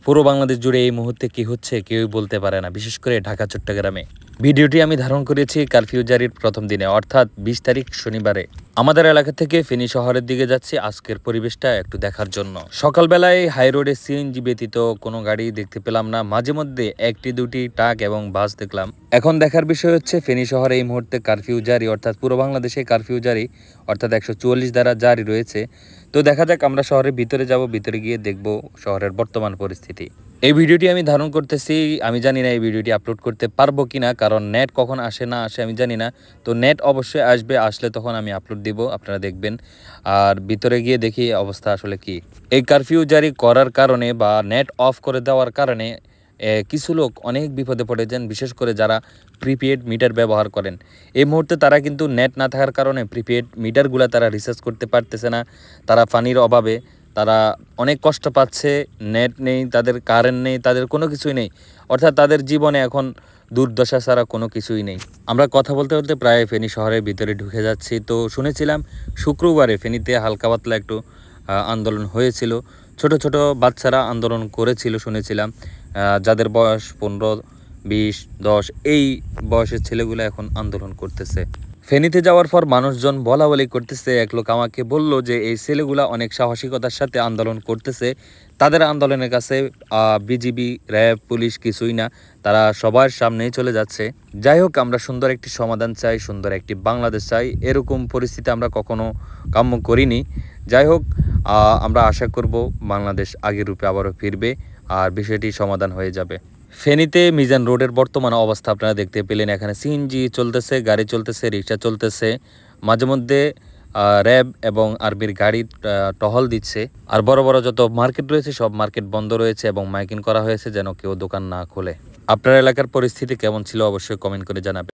পুরো বাংলাদেশ জুড়ে এই মুহূর্তে কি হচ্ছে কেউই বলতে পারে না, বিশেষ করে ঢাকা চট্টগ্রামে। ভিডিওটি আমি ধারণ করেছি কারফিউ জারির প্রথম দিনে, অর্থাৎ ২০ তারিখ শনিবারে। আমাদের এলাকা থেকে ফেনী শহরের দিকে যাচ্ছি আজকের পরিবেশটা একটু দেখার জন্য। সকালবেলায় হাই রোডে সিএনজি ব্যতীত কোনো গাড়ি দেখতে পেলাম না, মাঝে মধ্যে একটি দুটি ট্রাক এবং বাস দেখলাম। এখন দেখার বিষয় হচ্ছে ফেনী শহরে এই মুহূর্তে কারফিউ জারি, অর্থাৎ পুরো বাংলাদেশে কারফিউ জারি, অর্থাৎ ১৪৪ দ্বারা জারি রয়েছে। তো দেখা যাক, আমরা শহরের ভিতরে যাব, ভিতরে গিয়ে দেখব শহরের বর্তমান পরিস্থিতি। এই ভিডিওটি আমি ধারণ করতেছি, আমি জানি না এই ভিডিওটি আপলোড করতে পারবো কিনা, কারণ নেট কখন আসে না আসে আমি জানি না। তো নেট অবশ্যই আসবে, আসলে তখন আমি আপলোড দিব, আপনারা দেখবেন। আর ভিতরে গিয়ে দেখি অবস্থা আসলে কি। এই কারফিউ জারি করার কারণে বা নেট অফ করে দেওয়ার কারণে কিছু লোক অনেক বিপদে পড়ে যান, বিশেষ করে যারা প্রিপেড মিটার ব্যবহার করেন। এই মুহূর্তে তারা কিন্তু নেট না থাকার কারণে প্রিপেড মিটারগুলো তারা রিচার্জ করতে পারতেছে না। তারা পানির অভাবে তারা অনেক কষ্ট পাচ্ছে, নেট নেই, তাদের কারেন্ট নেই, তাদের কোনো কিছুই নেই, অর্থাৎ তাদের জীবনে এখন দুর্দশা ছাড়া কোনো কিছুই নেই। আমরা কথা বলতে বলতে প্রায় ফেনী শহরের ভিতরে ঢুকে যাচ্ছি। তো শুনেছিলাম শুক্রবারে ফেনীতে হালকা পাতলা একটু আন্দোলন হয়েছিল, ছোট ছোট বাচ্চারা আন্দোলন করেছিল শুনেছিলাম, যাদের বয়স ১৫, ২০, ১০ এই বয়সের ছেলেগুলো এখন আন্দোলন করতেছে। ফেনীতে যাওয়ার পর মানুষজন বলা বলি করতেছে। এক লোক আমাকে বলল যে এই ছেলেগুলা অনেক সাহসিকতার সাথে আন্দোলন করতেছে, তাদের আন্দোলনের কাছে বিজিবি, র্যাব, পুলিশ কিছুই না, তারা সবার সামনেই চলে যাচ্ছে। যাই হোক, আমরা সুন্দর একটি সমাধান চাই, সুন্দর একটি বাংলাদেশ চাই। এরকম পরিস্থিতি আমরা কখনো কাম্য করিনি। যাই হোক, আমরা আশা করব বাংলাদেশ আগের রূপে আবারও ফিরবে আর বিষয়টি সমাধান হয়ে যাবে। ফেনীতে মিজান রোডের বর্তমান অবস্থা আপনারা দেখতে পেলেন। এখানে সিএনজি চলতেছে, গাড়ি চলতেছে, রিক্সা চলতেছে, মাঝে মধ্যে র্যাব এবং আর্মির গাড়ি টহল দিচ্ছে। আর বড় বড় যত মার্কেট রয়েছে সব মার্কেট বন্ধ রয়েছে এবং মাইকিং করা হয়েছে যেন কেউ দোকান না খোলে। আপনার এলাকার পরিস্থিতি কেমন ছিল অবশ্যই কমেন্ট করে জানাবেন।